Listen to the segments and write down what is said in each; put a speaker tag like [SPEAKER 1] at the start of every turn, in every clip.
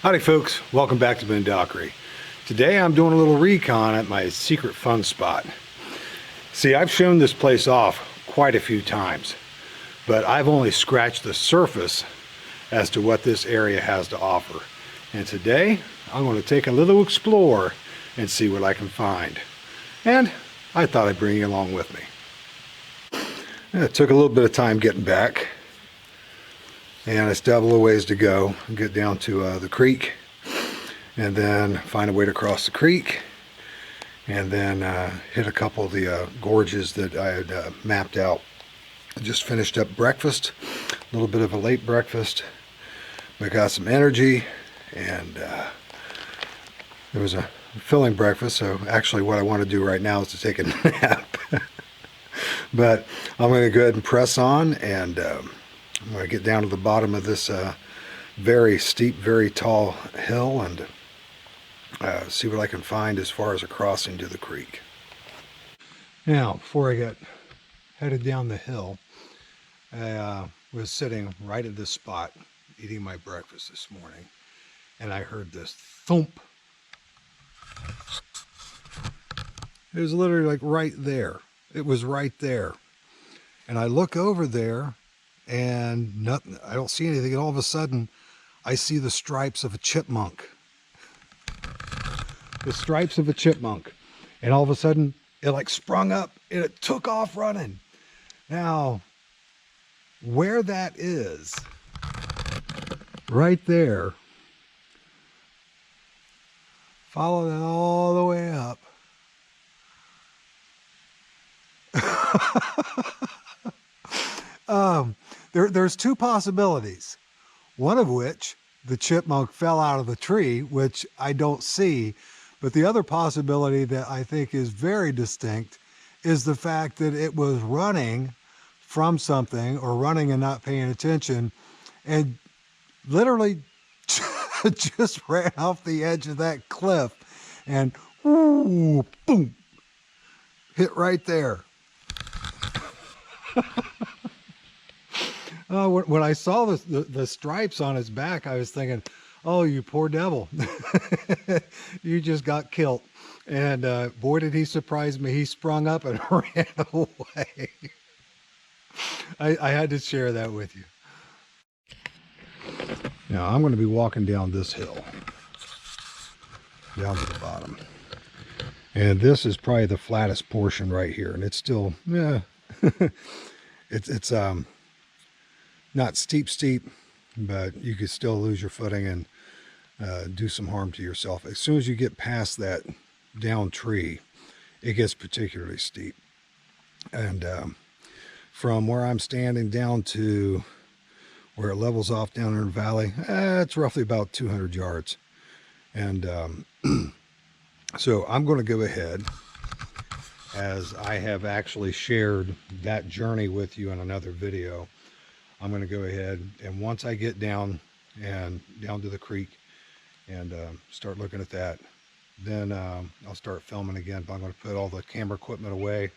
[SPEAKER 1] Howdy folks, welcome back to Boondockery. Today I'm doing a little recon at my secret fun spot. See, I've shown this place off quite a few times, but I've only scratched the surface as to what this area has to offer. And today I'm going to take a little explore and see what I can find. And I thought I'd bring you along with me. It took a little bit of time getting back, and I still have a little ways to go and get down to the creek, and then find a way to cross the creek, and then hit a couple of the gorges that I had mapped out. I just finished up breakfast, a little bit of a late breakfast, but got some energy, and it was a filling breakfast. So actually what I want to do right now is to take a nap. But I'm going to go ahead and press on, and I'm going to get down to the bottom of this very steep, very tall hill, and see what I can find as far as a crossing to the creek. Now, before I get headed down the hill, I was sitting right at this spot eating my breakfast this morning, and I heard this thump. It was literally like right there. It was right there. And I look over there, and nothing, I don't see anything, and all of a sudden I see the stripes of a chipmunk. The stripes of a chipmunk. And all of a sudden it like sprung up and it took off running. Now, where that is, right there, follow that all the way up. There's two possibilities, one of which the chipmunk fell out of the tree, which I don't see, but the other possibility that I think is very distinct is the fact that it was running from something, or running and not paying attention, and literally just ran off the edge of that cliff and ooh, boom, hit right there. When I saw the stripes on his back, I was thinking, oh, you poor devil. You just got killed. And boy, did he surprise me. He sprung up and ran away. I had to share that with you. Now, I'm going to be walking down this hill, down to the bottom. And this is probably the flattest portion right here. And it's still, yeah, it's not steep, but you could still lose your footing and do some harm to yourself. As soon as you get past that down tree, it gets particularly steep. And from where I'm standing down to where it levels off down in the valley, it's roughly about 200 yards. And so I'm going to go ahead, as I have actually shared that journey with you in another video. I'm going to go ahead, and once I get down to the creek and start looking at that, then I'll start filming again. But I'm going to put all the camera equipment away,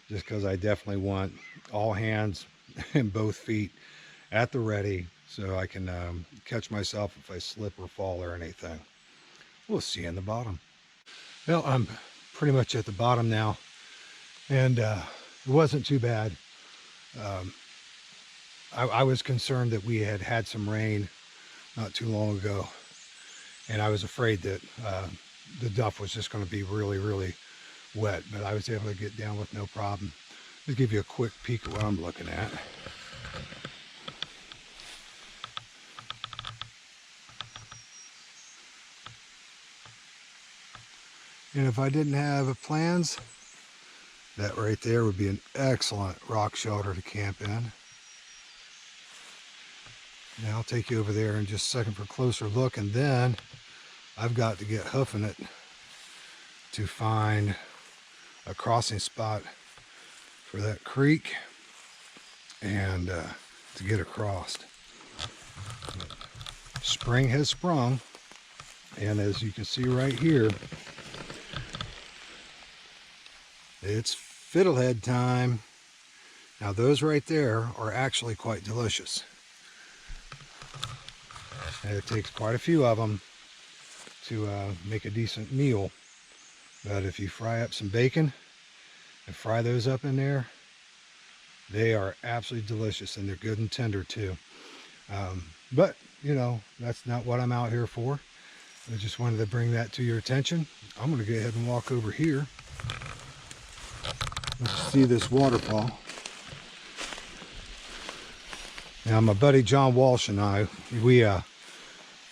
[SPEAKER 1] just because I definitely want all hands and both feet at the ready, so I can catch myself if I slip or fall or anything. We'll see you in the bottom. Well, I'm pretty much at the bottom now, and it wasn't too bad. I was concerned that we had some rain not too long ago, and I was afraid that the duff was just going to be really, really wet, but I was able to get down with no problem. Let's give you a quick peek at what I'm looking at. And if I didn't have plans, that right there would be an excellent rock shelter to camp in. Now I'll take you over there in just a second for a closer look, and then I've got to get hoofing it to find a crossing spot for that creek and to get across. Spring has sprung, and as you can see right here, it's fiddlehead time. Now those right there are actually quite delicious. And it takes quite a few of them to make a decent meal. But if you fry up some bacon and fry those up in there, they are absolutely delicious, and they're good and tender too. But you know, that's not what I'm out here for. I just wanted to bring that to your attention. I'm going to go ahead and walk over here. Let's see this waterfall. Now my buddy John Walsh and I, we have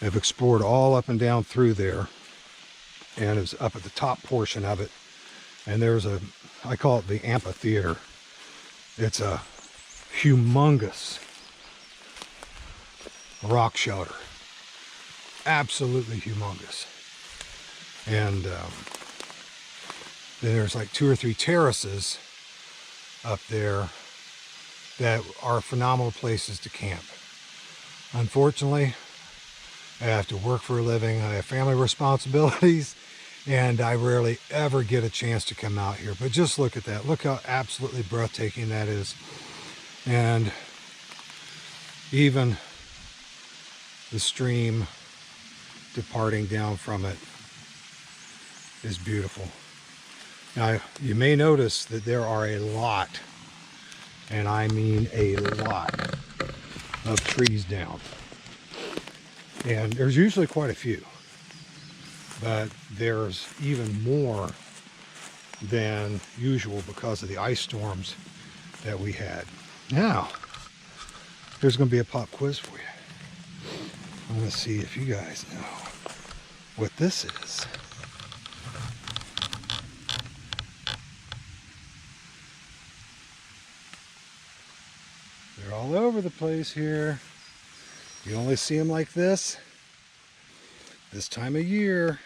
[SPEAKER 1] explored all up and down through there, and it's up at the top portion of it, and there's a, I call it the amphitheater. It's a humongous rock shelter, absolutely humongous. And then there's like 2 or 3 terraces up there that are phenomenal places to camp. Unfortunately, I have to work for a living, I have family responsibilities, and I rarely ever get a chance to come out here. But just look at that. Look how absolutely breathtaking that is. And even the stream departing down from it is beautiful. Now, you may notice that there are a lot, and I mean a lot, of trees down. And there's usually quite a few, but there's even more than usual because of the ice storms that we had. Now, there's going to be a pop quiz for you. I'm going to see if you guys know what this is. They're all over the place here. You only see them like this time of year.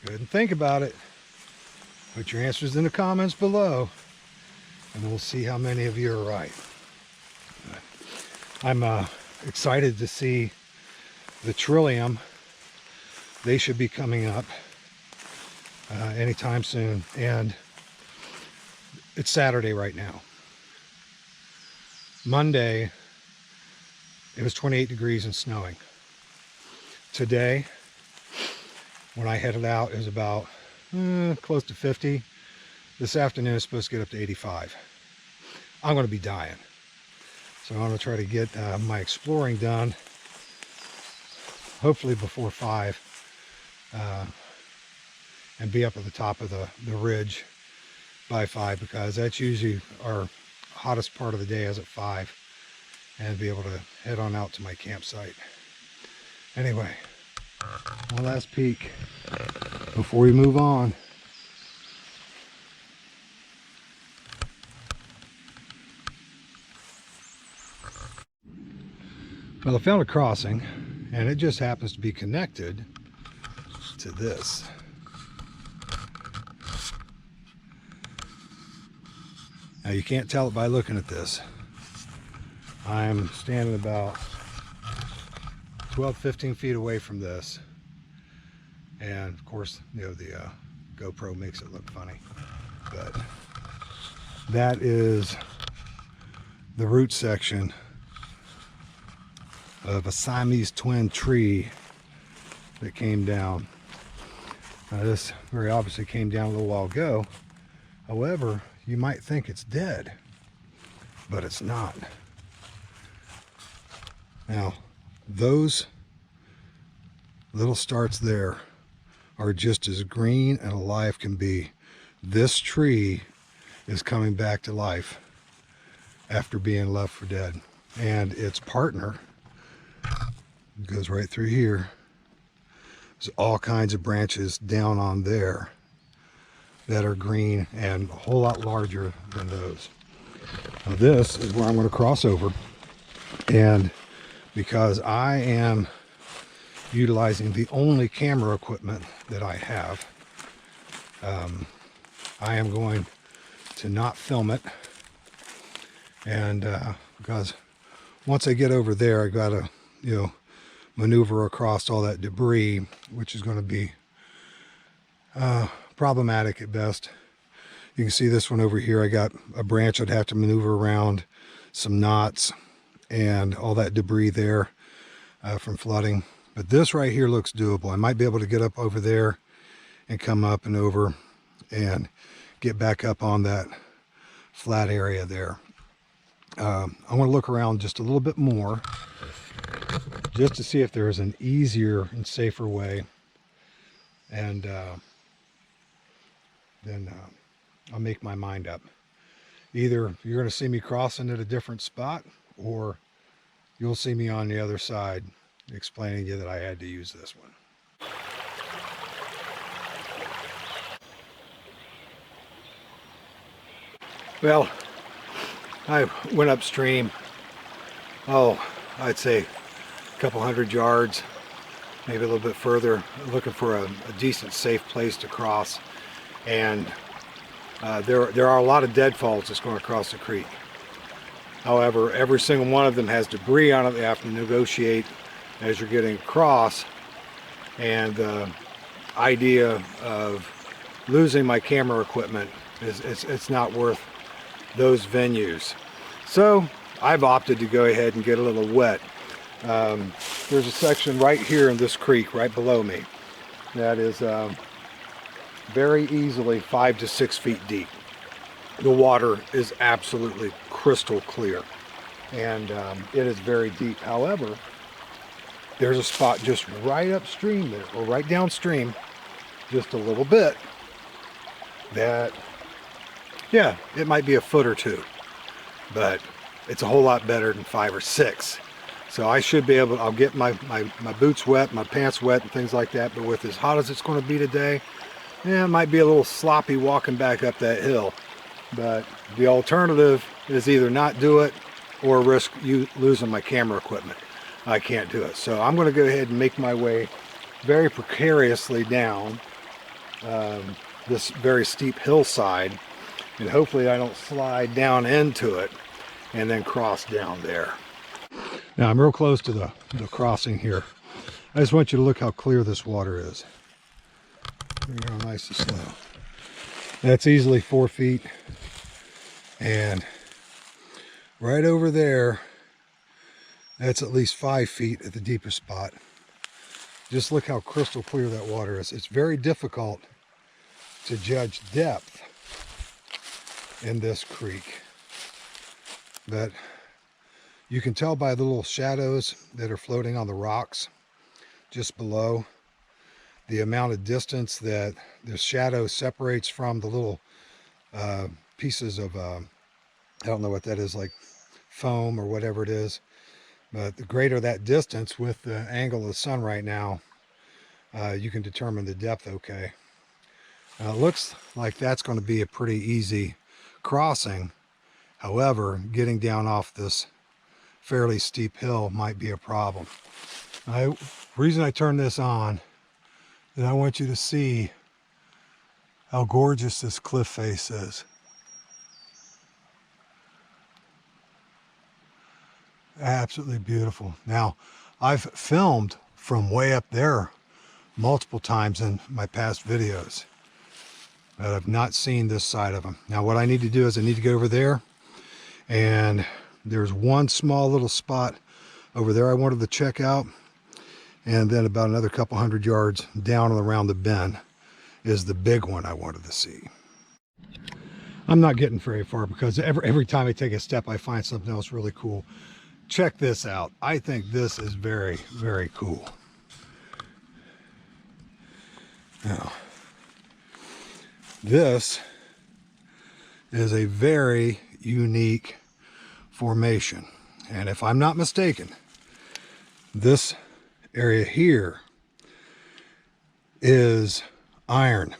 [SPEAKER 1] Go ahead and think about it. Put your answers in the comments below, and we'll see how many of you are right. I'm excited to see the Trillium. They should be coming up anytime soon, and it's Saturday right now. Monday, it was 28 degrees and snowing. Today, when I headed out, it was about close to 50. This afternoon it's supposed to get up to 85. I'm going to be dying. So I'm going to try to get my exploring done, hopefully before 5, and be up at the top of the ridge by 5, because that's usually our hottest part of the day is at 5, and be able to head on out to my campsite. Anyway, one last peek before we move on. Well, I found a crossing, and it just happens to be connected to this. Now you can't tell it by looking at this. I'm standing about 12-15 feet away from this, and of course, you know, the GoPro makes it look funny, but that is the root section of a Siamese twin tree that came down. Now this very obviously came down a little while ago. However, you might think it's dead, but it's not. Now, those little starts there are just as green and alive can be. This tree is coming back to life after being left for dead. And its partner goes right through here. There's all kinds of branches down on there that are green and a whole lot larger than those. Now this is where I'm going to cross over, and because I am utilizing the only camera equipment that I have, I am going to not film it, and because once I get over there I gotta, you know, maneuver across all that debris, which is going to be problematic at best. You can see this one over here. I got a branch I'd have to maneuver around, some knots, and all that debris there from flooding. But this right here looks doable. I might be able to get up over there and come up and over and get back up on that flat area there. I want to look around just a little bit more just to see if there is an easier and safer way, and then I'll make my mind up. Either you're going to see me crossing at a different spot, or you'll see me on the other side explaining to you that I had to use this one. Well, I went upstream, I'd say a couple hundred yards, maybe a little bit further, looking for a decent, safe place to cross. And there are a lot of deadfalls that's going across the creek. However, every single one of them has debris on it. They have to negotiate as you're getting across. And the idea of losing my camera equipment it's not worth those venues. So I've opted to go ahead and get a little wet. There's a section right here in this creek right below me that is very easily 5 to 6 feet deep. The water is absolutely crystal clear, and it is very deep. However, there's a spot just right upstream there, or right downstream, just a little bit, that, yeah, it might be a foot or two, but it's a whole lot better than 5 or 6. So I should be able, I'll get my boots wet, my pants wet and things like that, but with as hot as it's going to be today, yeah, it might be a little sloppy walking back up that hill. But the alternative is either not do it or risk losing my camera equipment. I can't do it. So I'm going to go ahead and make my way very precariously down this very steep hillside, and hopefully I don't slide down into it and then cross down there. Now I'm real close to the crossing here. I just want you to look how clear this water is. There you go, nice and slow. That's easily 4 feet. And right over there, that's at least 5 feet at the deepest spot. Just look how crystal clear that water is. It's very difficult to judge depth in this creek, but you can tell by the little shadows that are floating on the rocks just below, the amount of distance that the shadow separates from the little pieces of, I don't know what that is, like foam or whatever it is. But the greater that distance with the angle of the sun right now, you can determine the depth okay. It looks like that's going to be a pretty easy crossing. However, getting down off this fairly steep hill might be a problem. The reason I turned this on is I want you to see how gorgeous this cliff face is. Absolutely beautiful. Now, I've filmed from way up there multiple times in my past videos, but I've not seen this side of them. Now, what I need to do is I need to go over there, and there's one small little spot over there I wanted to check out, and then about another couple hundred yards down and around the bend is the big one I wanted to see. I'm not getting very far because every time I take a step I find something else really cool. Check this out. I think this is very, very cool. Now, this is a very unique formation, and if I'm not mistaken, this area here is iron.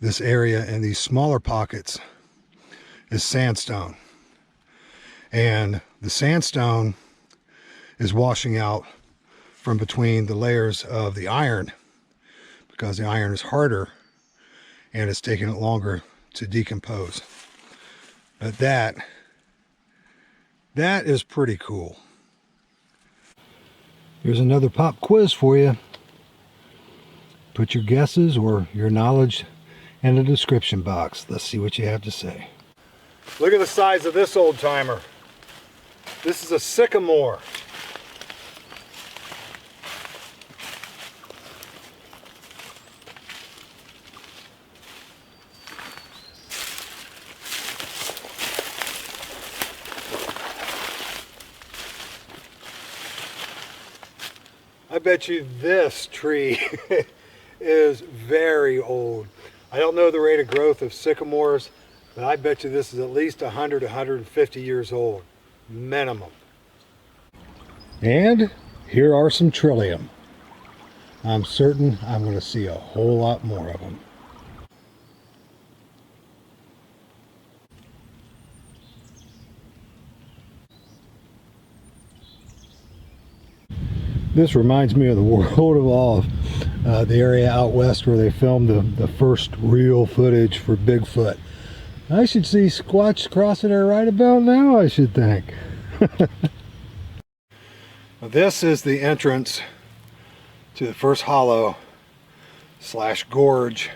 [SPEAKER 1] This area and these smaller pockets is sandstone, and the sandstone is washing out from between the layers of the iron because the iron is harder and it's taking it longer to decompose. But that is pretty cool. Here's another pop quiz for you. Put your guesses or your knowledge in the description box. Let's see what you have to say. Look at the size of this old timer. This is a sycamore. I bet you this tree is very old. I don't know the rate of growth of sycamores, but I bet you this is at least 100, 150 years old, minimum. And here are some trillium. I'm certain I'm going to see a whole lot more of them. This reminds me of the World of Awe, the area out west where they filmed the first real footage for Bigfoot. I should see Squatch crossing there right about now, I should think. This is the entrance to the first hollow / gorge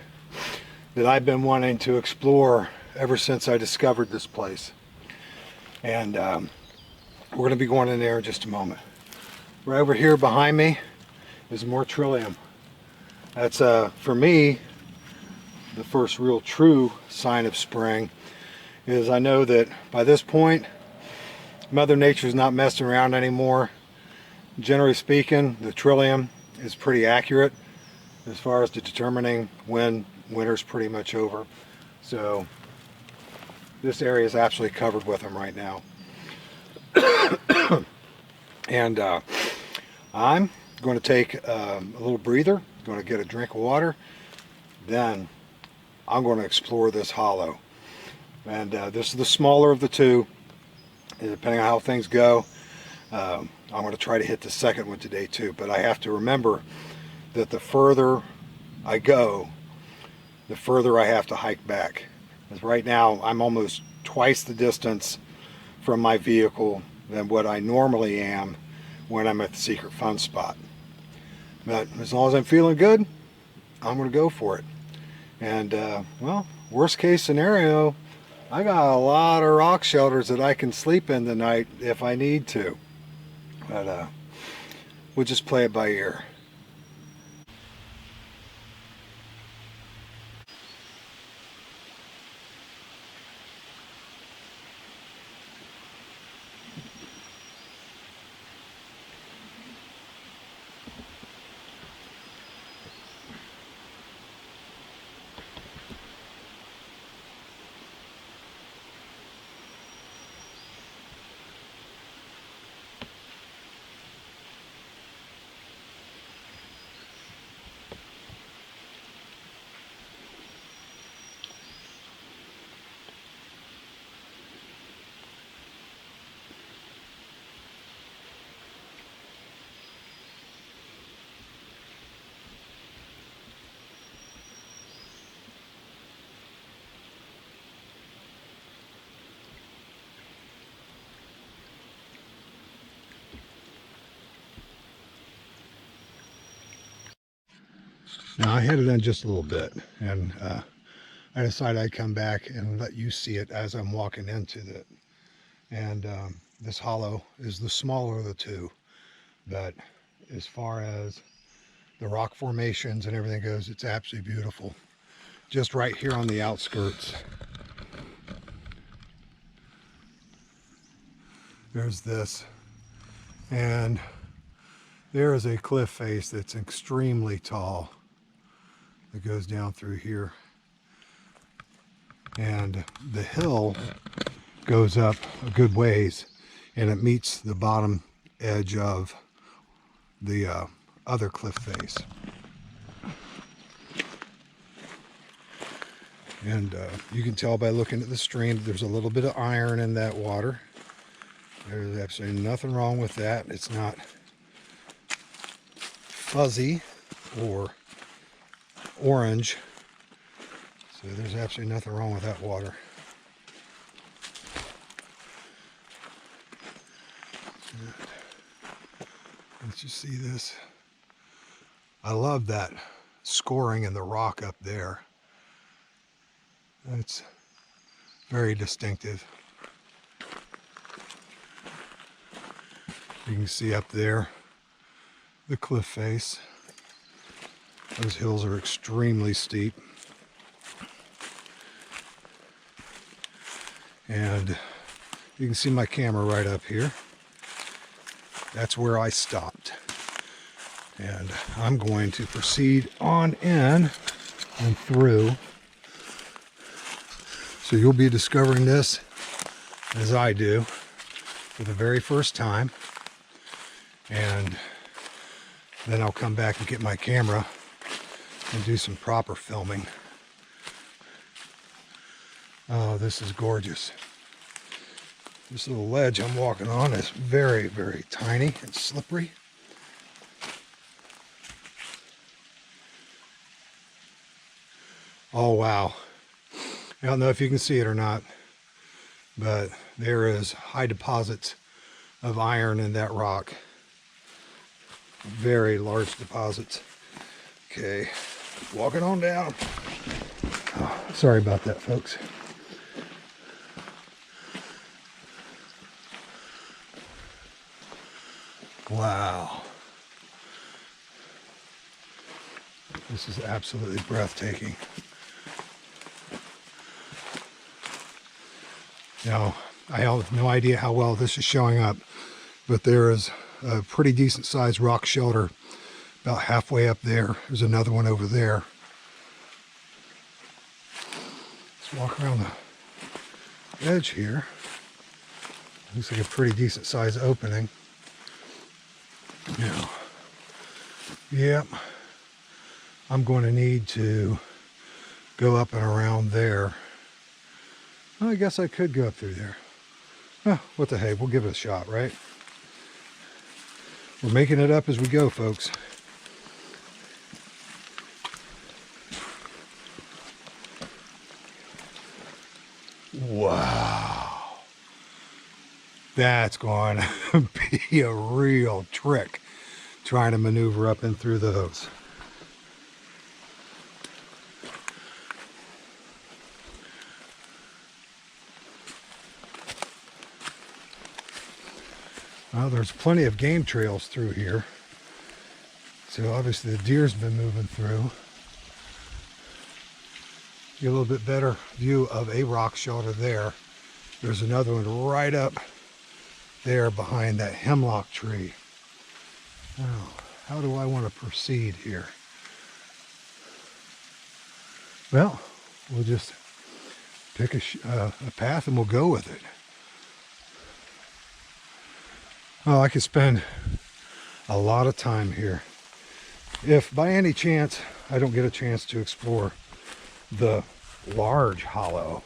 [SPEAKER 1] that I've been wanting to explore ever since I discovered this place. And we're going to be going in there in just a moment. Right over here behind me is more trillium. That's, for me, the first real true sign of spring. Is I know that by this point, Mother Nature's not messing around anymore. Generally speaking, the trillium is pretty accurate as far as to determining when winter's pretty much over. So this area is absolutely covered with them right now. And I'm going to take a little breather, going to get a drink of water, then I'm going to explore this hollow. And this is the smaller of the two. Depending on how things go, I'm going to try to hit the second one today too. But I have to remember that the further I go, the further I have to hike back. Because right now I'm almost twice the distance from my vehicle than what I normally am when I'm at the secret fun spot. But as long as I'm feeling good, I'm going to go for it. And well, worst case scenario, I got a lot of rock shelters that I can sleep in the night if I need to. But we'll just play it by ear. Now I had it in just a little bit, and I decided I'd come back and let you see it as I'm walking into it. And this hollow is the smaller of the two, but as far as the rock formations and everything goes, it's absolutely beautiful. Just right here on the outskirts. There's this, and there is a cliff face that's extremely tall that goes down through here, and the hill goes up a good ways and it meets the bottom edge of the other cliff face. And you can tell by looking at the stream there's a little bit of iron in that water. There's absolutely nothing wrong with that. It's not fuzzy or orange, so there's absolutely nothing wrong with that water. Let's just see this. I love that scoring in the rock up there. It's very distinctive. You can see up there the cliff face. Those hills are extremely steep. And you can see my camera right up here. That's where I stopped. And I'm going to proceed on in and through. So you'll be discovering this as I do for the very first time. And then I'll come back and get my camera and do some proper filming. Oh, this is gorgeous. This little ledge I'm walking on is very, very tiny and slippery. Oh, wow. I don't know if you can see it or not, but there is high deposits of iron in that rock. Very large deposits. Okay, walking on down. Oh, sorry about that, folks. Wow. This is absolutely breathtaking. Now, I have no idea how well this is showing up, but there is a pretty decent sized rock shelter about halfway up there. There's another one over there. Let's walk around the edge here. Looks like a pretty decent sized opening. Now, yep, I'm going to need to go up and around there. Well, I guess I could go up through there. Oh, what the heck, we'll give it a shot, right? We're making it up as we go, folks. Wow. That's going to be a real trick trying to maneuver up and through those. Well, there's plenty of game trails through here. So obviously the deer's been moving through. Get a little bit better view of a rock shelter there. There's another one right up there behind that hemlock tree. Now, how do I want to proceed here? Well, we'll just pick a path and we'll go with it. Oh, I could spend a lot of time here. If by any chance I don't get a chance to explore the large hollow,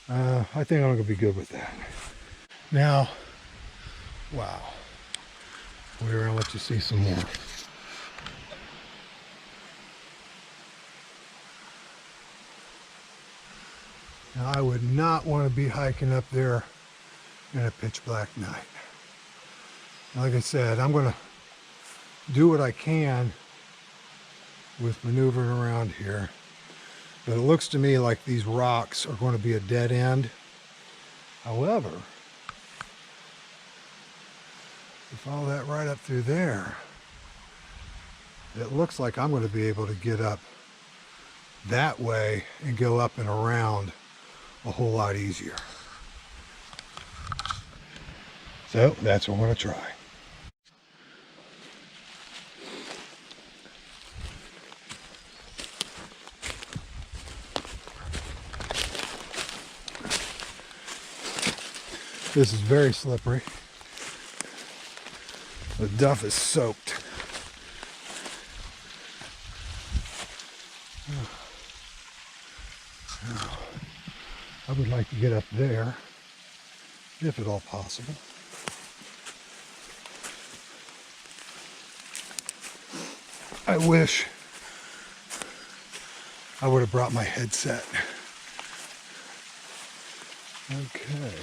[SPEAKER 1] I think I'm going to be good with that. Now, wow. Wait around, let you see some more. Now, I would not want to be hiking up there in a pitch black night. Like I said, I'm going to do what I can with maneuvering around here. But it looks to me like these rocks are going to be a dead end. However, if you follow that right up through there, it looks like I'm going to be able to get up that way and go up and around a whole lot easier. So that's what I'm going to try. This is very slippery. The duff is soaked. I would like to get up there, if at all possible. I wish I would have brought my headset. Okay.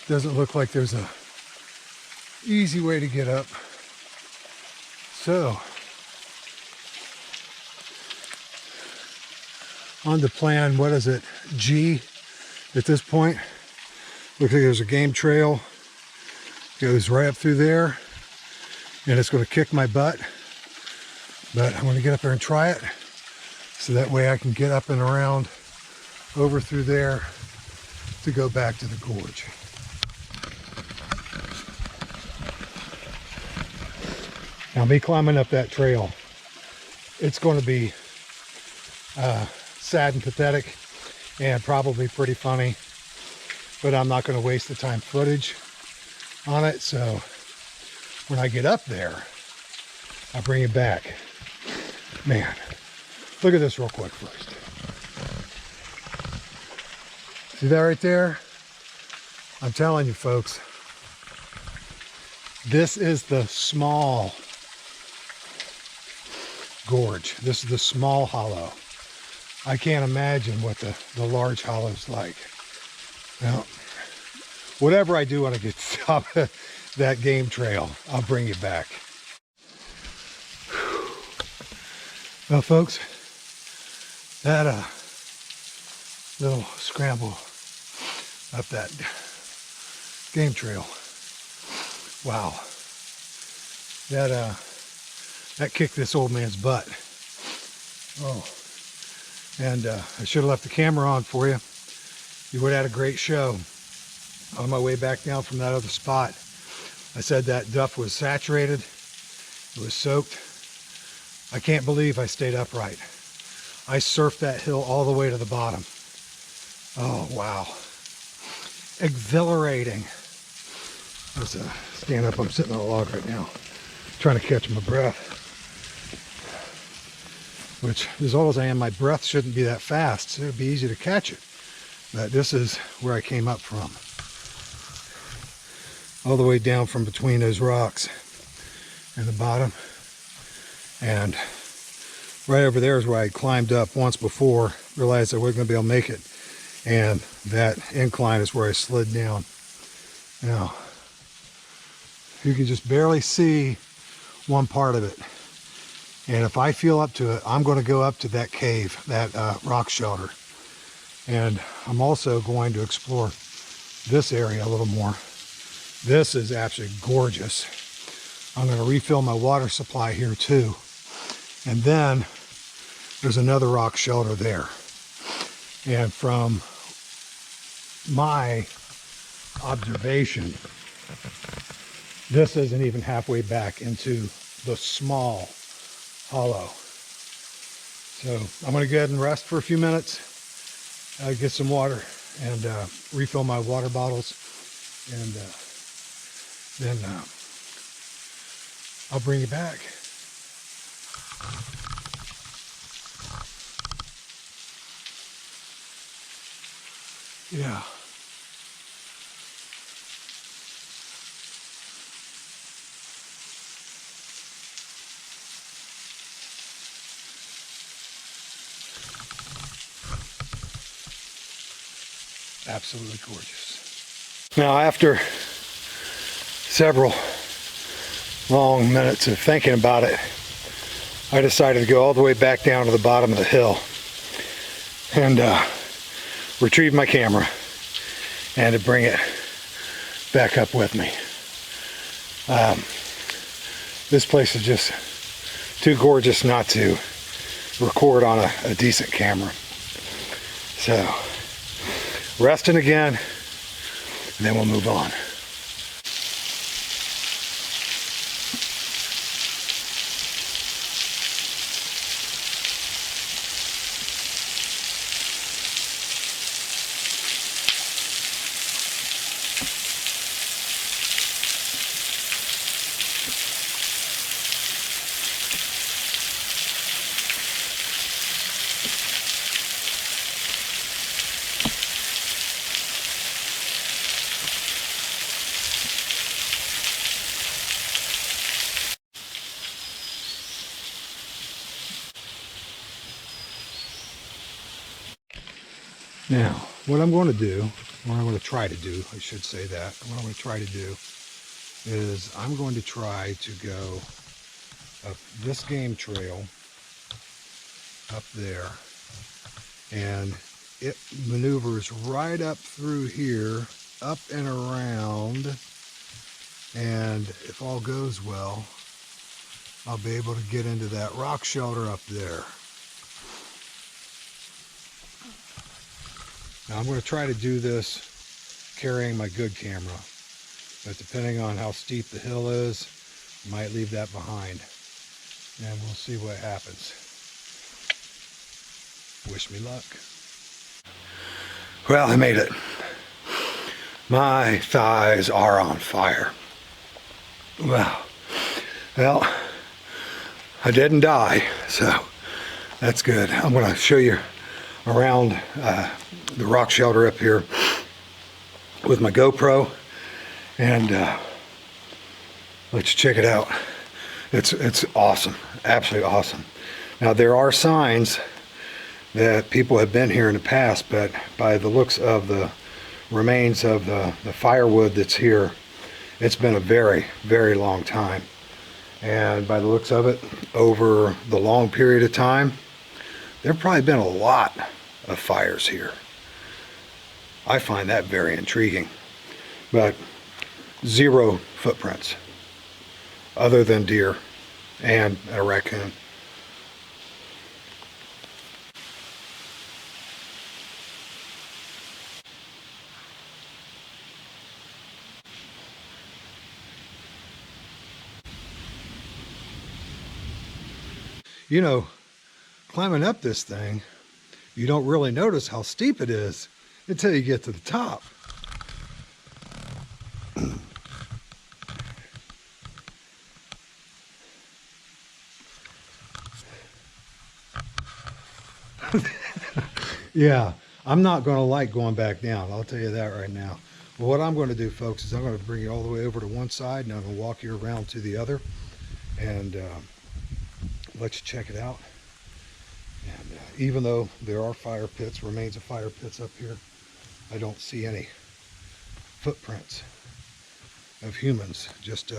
[SPEAKER 1] Doesn't look like there's a easy way to get up. So on the plan, what is it, G at this point. Looks like there's a game trail. Goes right up through there. And it's going to kick my butt. But I'm going to get up there and try it. So that way I can get up and around over through there to go back to the gorge. Now me climbing up that trail, it's going to be sad and pathetic and probably pretty funny, but I'm not going to waste the time footage on it. So when I get up there, I'll bring it back. Man, look at this real quick first. See that right there? I'm telling you folks, this is the small gorge. This is the small hollow. I can't imagine what the large hollow is like. Now, whatever I do when I get to the top of that game trail, I'll bring you back. Well, folks, that little scramble up that game trail, wow, that kicked this old man's butt. Oh, and I should have left the camera on for you. You would have had a great show. On my way back down from that other spot, I said that duff was saturated, it was soaked. I can't believe I stayed upright. I surfed that hill all the way to the bottom. Oh, wow. Exhilarating. Let's stand up. I'm sitting on a log right now, trying to catch my breath. Which, as old as I am, my breath shouldn't be that fast, so it'd be easy to catch it. But this is where I came up from. All the way down from between those rocks and the bottom. And right over there is where I climbed up once before, realized I wasn't going to be able to make it. And that incline is where I slid down. Now, you can just barely see one part of it. And if I feel up to it, I'm going to go up to that cave, that rock shelter. And I'm also going to explore this area a little more. This is absolutely gorgeous. I'm going to refill my water supply here too. And then there's another rock shelter there. And from my observation, this isn't even halfway back into the small hollow. So I'm going to go ahead and rest for a few minutes, get some water, and refill my water bottles, and then I'll bring you back. Yeah. Absolutely gorgeous. Now, after several long minutes of thinking about it, I decided to go all the way back down to the bottom of the hill and retrieve my camera and to bring it back up with me. This place is just too gorgeous not to record on a decent camera. So, resting again, and then we'll move on. Now, what I'm going to do, what I'm going to try to do, I should say that, what I'm going to try to do is I'm going to try to go up this game trail up there and it maneuvers right up through here, up and around, and if all goes well, I'll be able to get into that rock shelter up there. Now I'm going to try to do this carrying my good camera, but depending on how steep the hill is, I might leave that behind, and we'll see what happens. Wish me luck. Well, I made it. My thighs are on fire. Wow. Well, I didn't die, so that's good. I'm going to show you around the rock shelter up here with my GoPro, and let's check it out. It's awesome, absolutely awesome. Now there are signs that people have been here in the past, but by the looks of the remains of the firewood that's here, it's been a very, very long time. And by the looks of it, over the long period of time, there have probably been a lot of fires here. I find that very intriguing. But zero footprints, other than deer and a raccoon. You know, climbing up this thing, you don't really notice how steep it is until you get to the top. Yeah, I'm not going to like going back down, I'll tell you that right now. But what I'm going to do, folks, is I'm going to bring you all the way over to one side, and I'm going to walk you around to the other, and let you check it out. And even though there are fire pits, remains of fire pits up here, I don't see any footprints of humans, just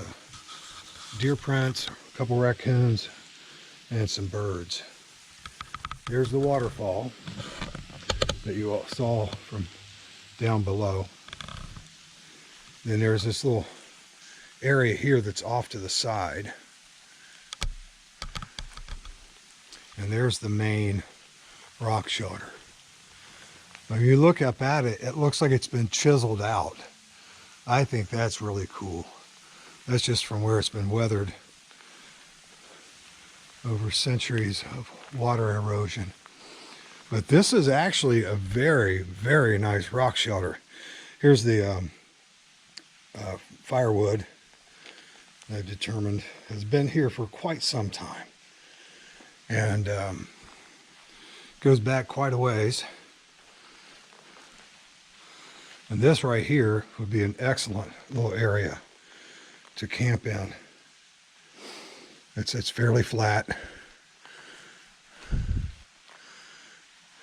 [SPEAKER 1] deer prints, a couple raccoons, and some birds. Here's the waterfall that you all saw from down below. Then there's this little area here that's off to the side. And there's the main rock shelter. When you look up at it, it looks like it's been chiseled out. I think that's really cool. That's just from where it's been weathered over centuries of water erosion. But this is actually a very, very nice rock shelter. Here's the firewood I've determined has been here for quite some time. And goes back quite a ways. And this right here would be an excellent little area to camp in. It's fairly flat.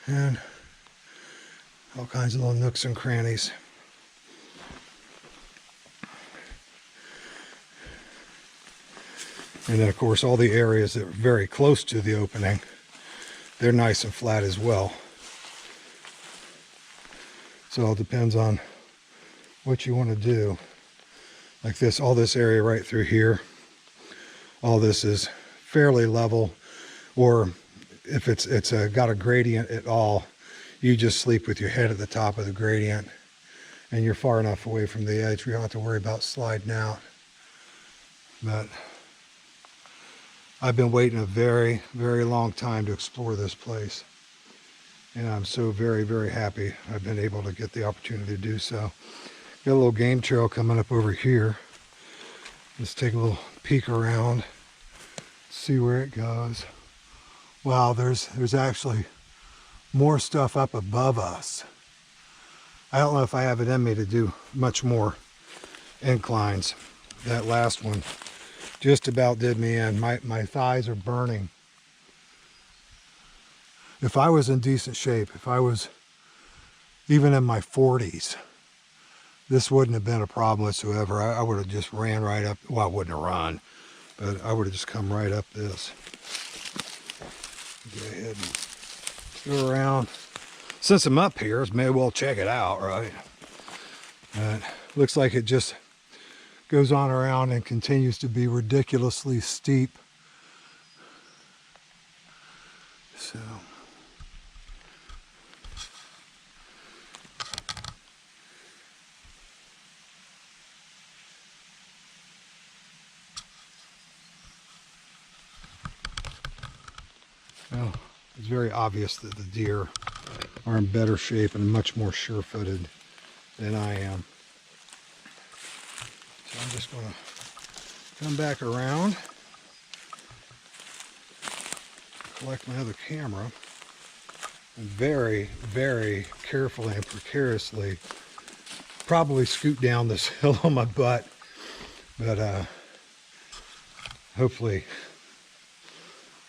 [SPEAKER 1] And all kinds of little nooks and crannies. And then of course all the areas that are very close to the opening, they're nice and flat as well. So it all depends on what you want to do. Like this, all this area right through here, all this is fairly level, or if it's got a gradient at all, you just sleep with your head at the top of the gradient, and you're far enough away from the edge, you don't have to worry about sliding out. But I've been waiting a very, very long time to explore this place. And I'm so very, very happy I've been able to get the opportunity to do so. Got a little game trail coming up over here. Let's take a little peek around, see where it goes. Wow, there's actually more stuff up above us. I don't know if I have it in me to do much more inclines. That last one just about did me in. My thighs are burning. If I was in decent shape, if I was even in my 40s, this wouldn't have been a problem whatsoever. I would have just ran right up. Well, I wouldn't have run, but I would have just come right up this. Go ahead and go around. since I'm up here, may well check it out, right? Looks like it just goes on around and continues to be ridiculously steep. So well, it's very obvious that the deer are in better shape and much more sure-footed than I am. So I'm just going to come back around, collect my other camera, and very, very carefully and precariously probably scoot down this hill on my butt, but hopefully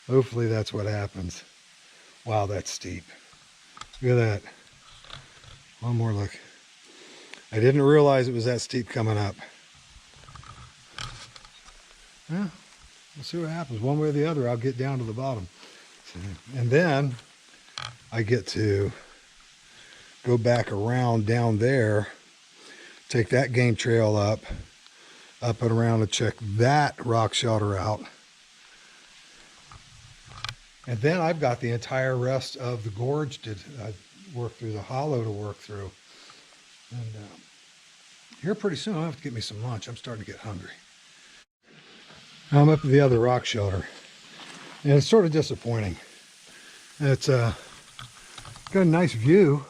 [SPEAKER 1] that's what happens. Wow, that's steep. Look at that. One more look. I didn't realize it was that steep coming up. Yeah, we'll see what happens. One way or the other, I'll get down to the bottom. And then I get to go back around down there, take that game trail up and around and check that rock shelter out. And then I've got the entire rest of the gorge to work through, the hollow to work through. And here pretty soon I'll have to get me some lunch. I'm starting to get hungry. I'm up at the other rock shelter, and it's sort of disappointing. It's got a nice view.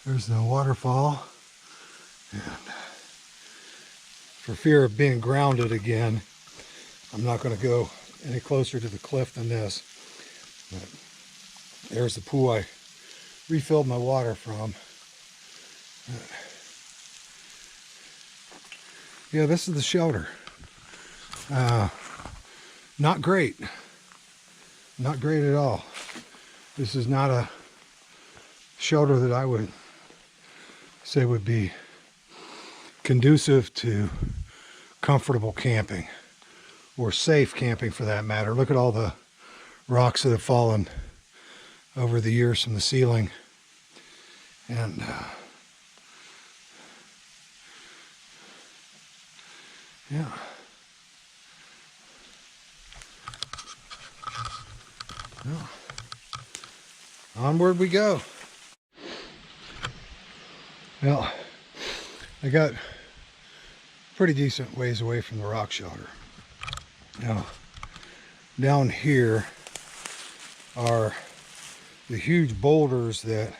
[SPEAKER 1] There's the waterfall, and for fear of being grounded again, I'm not going to go any closer to the cliff than this. But there's the pool I refilled my water from. Yeah, this is the shelter. Not great. Not great at all. This is not a shelter that I would say would be conducive to comfortable camping, or safe camping for that matter. Look at all the rocks that have fallen over the years from the ceiling. And yeah. Well, onward we go. Well, I got pretty decent ways away from the rock shelter. Now, down here are the huge boulders that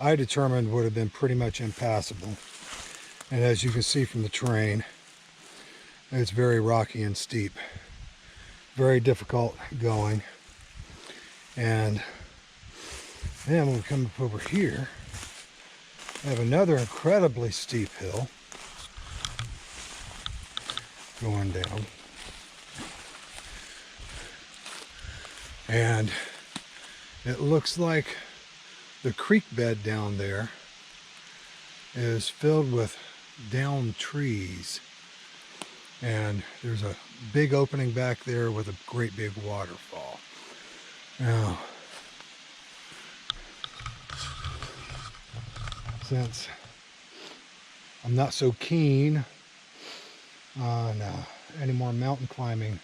[SPEAKER 1] I determined would have been pretty much impassable. And as you can see from the terrain, it's very rocky and steep. Very difficult going. And then when we come up over here, I have another incredibly steep hill going down. And it looks like the creek bed down there is filled with downed trees. And there's a big opening back there with a great big waterfall. Now, since I'm not so keen on any more mountain climbing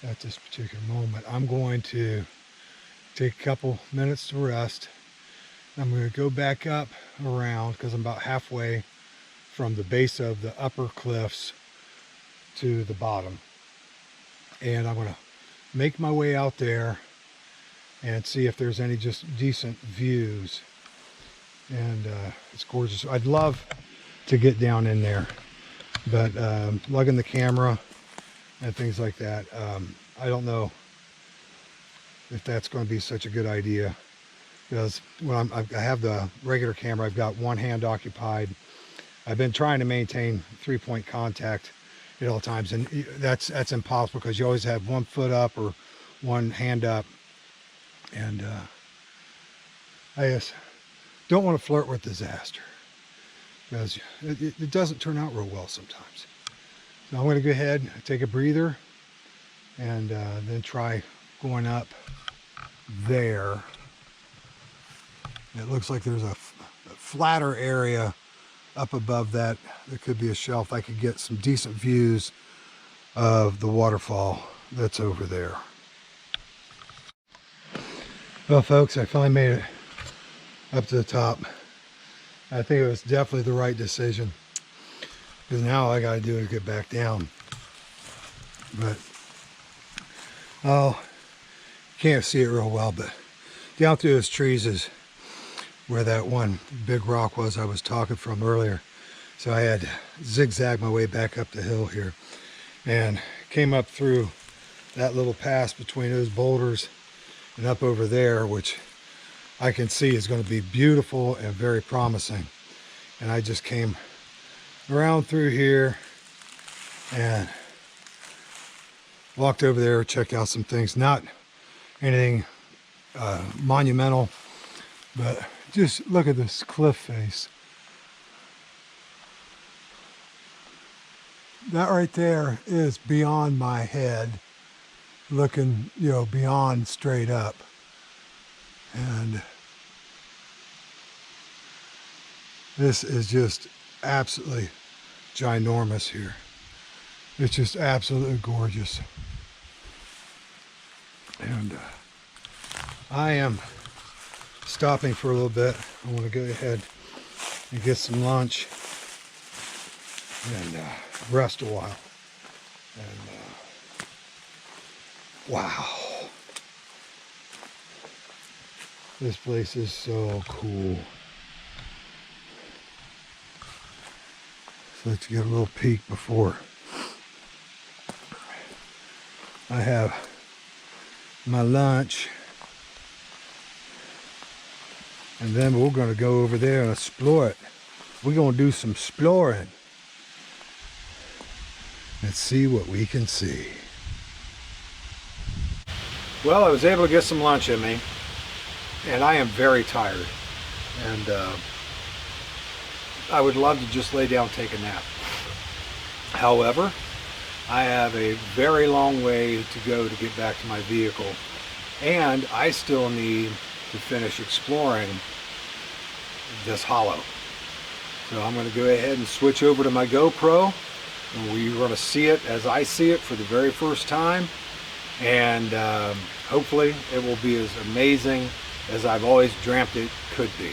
[SPEAKER 1] at this particular moment, I'm going to take a couple minutes to rest. I'm going to go back up around, because I'm about halfway from the base of the upper cliffs to the bottom. And I'm going to make my way out there and see if there's any just decent views. And it's gorgeous. I'd love to get down in there, but lugging the camera and things like that, I don't know if that's going to be such a good idea, because when I have the regular camera, I've got one hand occupied. I've been trying to maintain 3-point contact at all times, and that's impossible, because you always have one foot up or one hand up. And I just don't want to flirt with disaster, because it doesn't turn out real well sometimes. So I'm going to go ahead, take a breather, and then try going up there It looks like there's a flatter area up above that. There could be a shelf. I could get some decent views of the waterfall that's over there. Well, folks, I finally made it up to the top. I think it was definitely the right decision, because now all I got to do is get back down. But can't see it real well, but down through those trees is where that one big rock was I was talking from earlier. So I had to zigzag my way back up the hill here, and came up through that little pass between those boulders and up over there, which I can see is going to be beautiful and very promising. And I just came around through here and walked over there, checked out some things. Not anything monumental, but just look at this cliff face. That right there is beyond my head, looking, you know, beyond straight up. And this is just absolutely ginormous here. It's just absolutely gorgeous. And I am stopping for a little bit. I want to go ahead and get some lunch and rest a while. And wow, this place is so cool. So let's get a little peek before I have my lunch, and then we're going to go over there and explore it. We're going to do some exploring and see what we can see. Well, I was able to get some lunch in me, and I am very tired, and I would love to just lay down and take a nap. However, I have a very long way to go to get back to my vehicle, and I still need to finish exploring this hollow. So I'm going to go ahead and switch over to my GoPro, and we're going to see it as I see it for the very first time, and hopefully it will be as amazing as I've always dreamt it could be.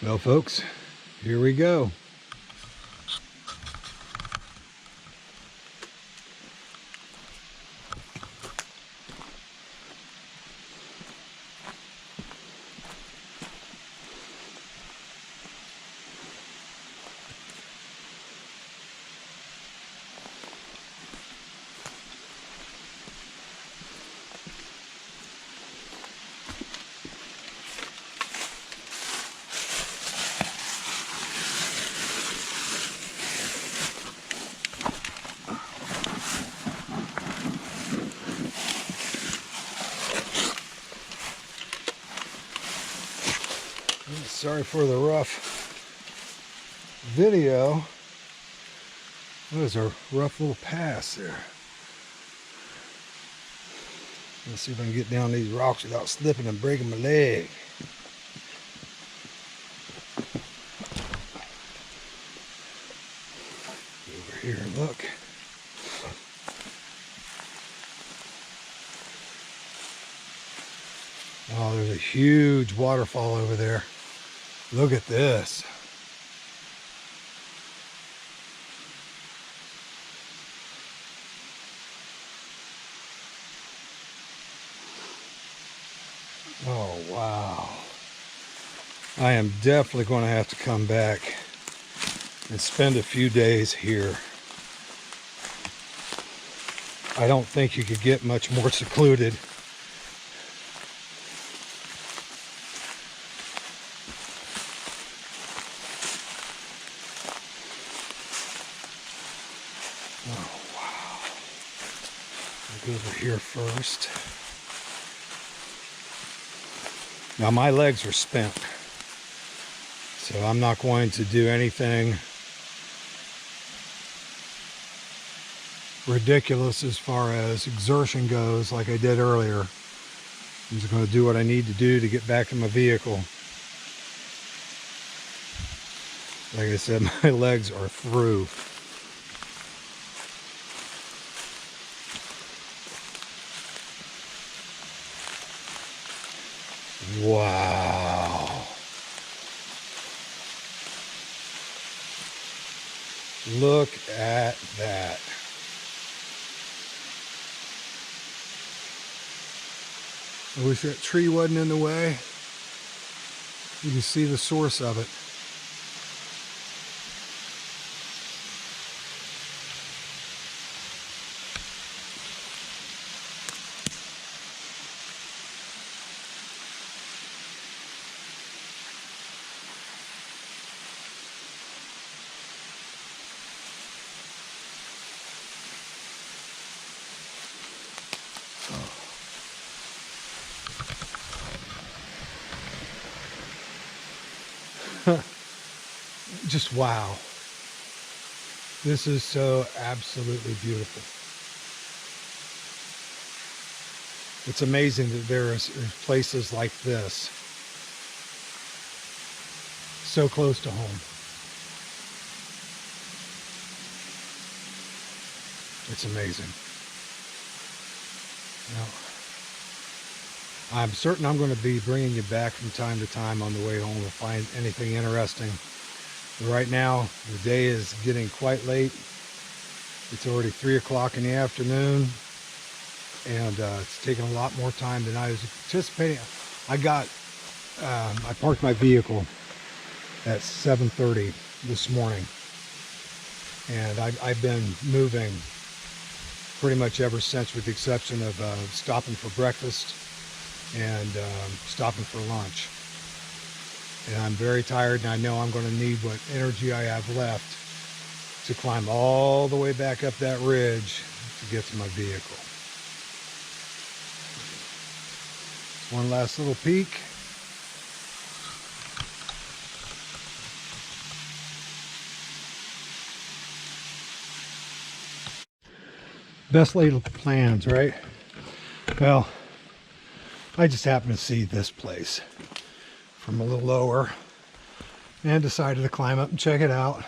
[SPEAKER 1] Well, folks, here we go. Sorry for the rough video. That was a rough little pass there. Let's see if I can get down these rocks without slipping and breaking my leg. Over here and look. Oh, there's a huge waterfall over there. Look at this. Oh, wow. I am definitely going to have to come back and spend a few days here. I don't think you could get much more secluded. Oh, wow. I'll go over here first. Now my legs are spent, so I'm not going to do anything ridiculous as far as exertion goes like I did earlier. I'm just going to do what I need to do to get back in my vehicle. Like I said, my legs are through. Wow. Look at that. I wish that tree wasn't in the way. You can see the source of it. Just wow. This is so absolutely beautiful. It's amazing that there's places like this so close to home. It's amazing. Now, I'm certain I'm going to be bringing you back from time to time on the way home to find anything interesting. But right now, the day is getting quite late. It's already 3 o'clock in the afternoon, and it's taking a lot more time than I was anticipating. I parked my vehicle at 7:30 this morning, and I've been moving pretty much ever since, with the exception of stopping for breakfast and stopping for lunch. And I'm very tired, and I know I'm going to need what energy I have left to climb all the way back up that ridge to get to my vehicle. One last little peek. Best laid plans, right? Well, I just happened to see this place from a little lower and decided to climb up and check it out.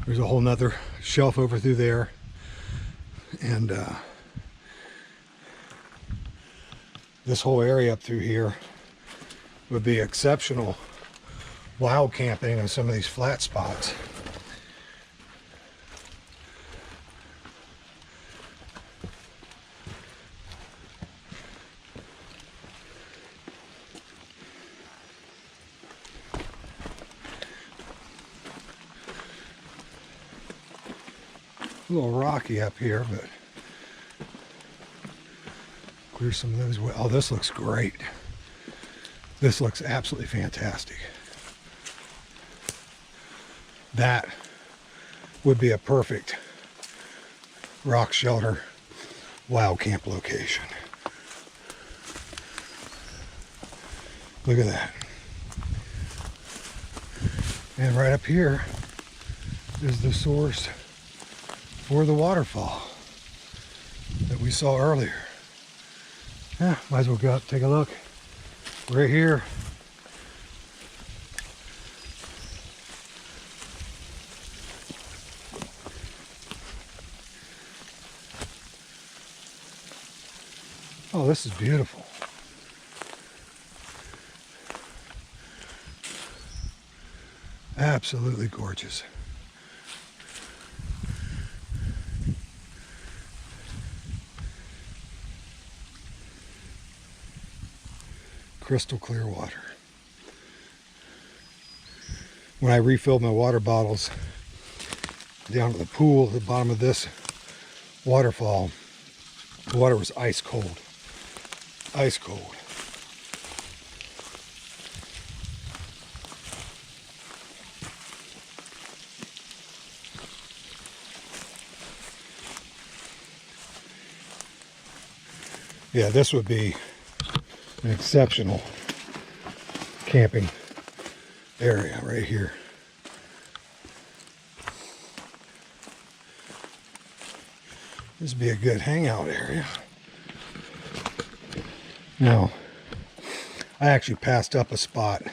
[SPEAKER 1] There's a whole nother shelf over through there, and this whole area up through here would be exceptional wild camping on some of these flat spots. A little rocky up here, but clear some of those. Oh, this looks great. This looks absolutely fantastic. That would be a perfect rock shelter wild camp location. Look at that. And right up here is the source for the waterfall that we saw earlier. Yeah, might as well go up, take a look. Right here. Oh, this is beautiful. Absolutely gorgeous. Crystal clear water. When I refilled my water bottles down at the pool at the bottom of this waterfall, The water was ice cold. Ice cold. Yeah, this would be an exceptional camping area right here. This would be a good hangout area. Now, I actually passed up a spot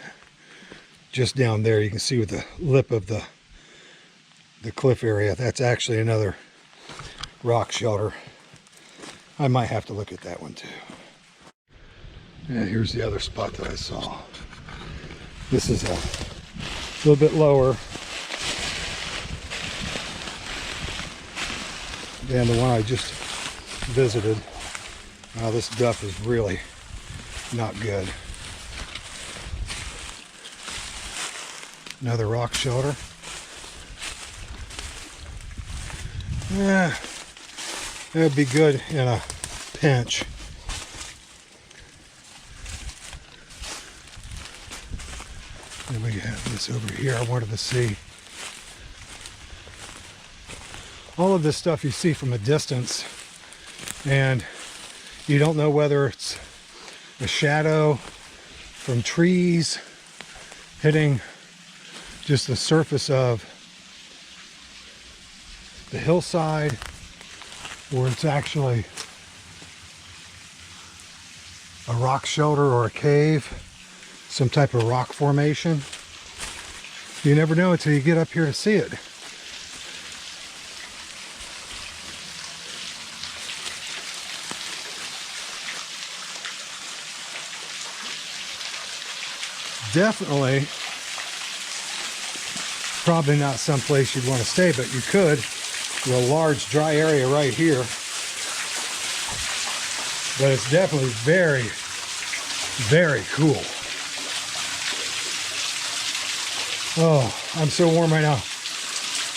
[SPEAKER 1] just down there. You can see with the lip of the cliff area, that's actually another rock shelter. I might have to look at that one too. And here's the other spot that I saw. This is a little bit lower than the one I just visited. Now this duff is really not good. Another rock shelter. Yeah, that would be good in a pinch. And we have this over here I wanted to see. All of this stuff you see from a distance, and you don't know whether it's a shadow from trees hitting just the surface of the hillside, or it's actually a rock shelter or a cave, some type of rock formation. You never know until you get up here to see it. Definitely, probably not someplace you'd want to stay, but you could. There's a large dry area right here, but it's definitely very, very cool. Oh, I'm so warm right now.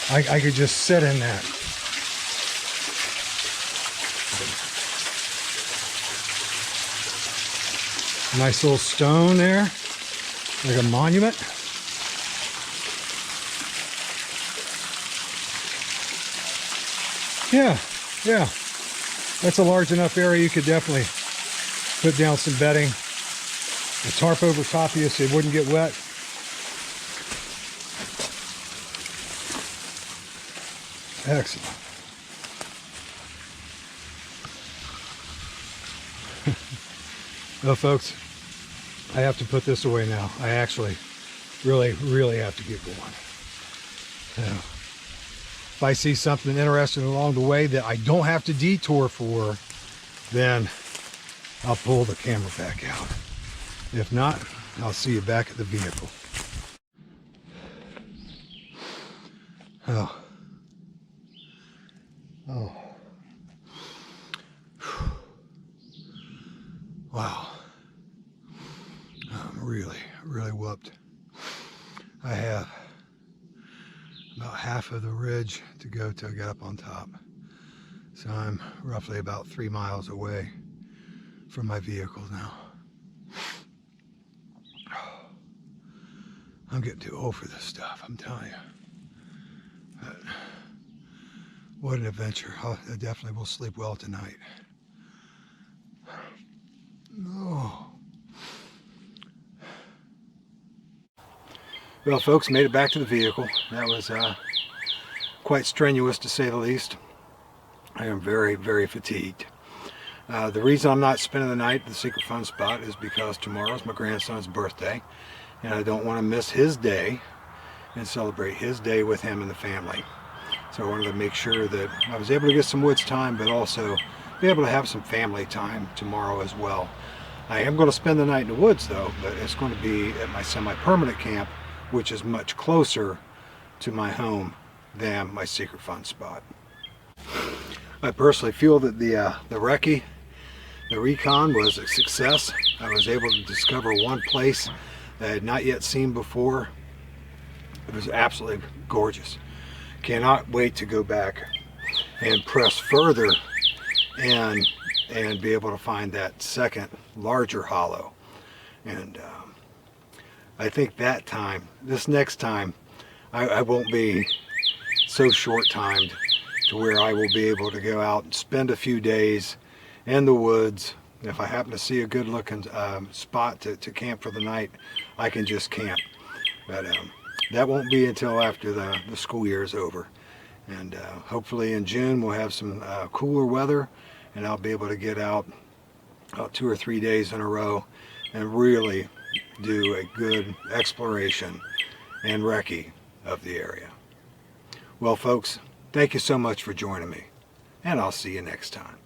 [SPEAKER 1] I could just sit in that. Nice little stone there, like a monument. Yeah, that's a large enough area you could definitely put down some bedding, a tarp over top of you so it wouldn't get wet. Excellent. Well, folks, I have to put this away now. I actually really have to get going. So, if I see something interesting along the way that I don't have to detour for, then I'll pull the camera back out. If not, I'll see you back at the vehicle. Oh. Wow. I'm really whooped. I have about half of the ridge to go till I get up on top. So I'm roughly about 3 miles away from my vehicle now. I'm getting too old for this stuff, I'm telling you. But what an adventure. I definitely will sleep well tonight. Oh. Well, folks, made it back to the vehicle. That was quite strenuous, to say the least. I am very fatigued. The reason I'm not spending the night at the Secret Fun Spot is because tomorrow's my grandson's birthday, and I don't want to miss his day and celebrate his day with him and the family. So I wanted to make sure that I was able to get some woods time, but also be able to have some family time tomorrow as well. I am going to spend the night in the woods though, but it's going to be at my semi-permanent camp, which is much closer to my home than my Secret Fun Spot. I personally feel that the recce, the recon, was a success. I was able to discover one place that I had not yet seen before. It was absolutely gorgeous. Cannot wait to go back and press further and be able to find that second larger hollow. And I think that time, this next time, I won't be so short-timed to where I will be able to go out and spend a few days in the woods. If I happen to see a good looking spot to camp for the night, I can just camp. But that won't be until after the school year is over. And hopefully in June we'll have some cooler weather, and I'll be able to get out 2 or 3 days in a row and really do a good exploration and recce of the area. Well folks, thank you so much for joining me, and I'll see you next time.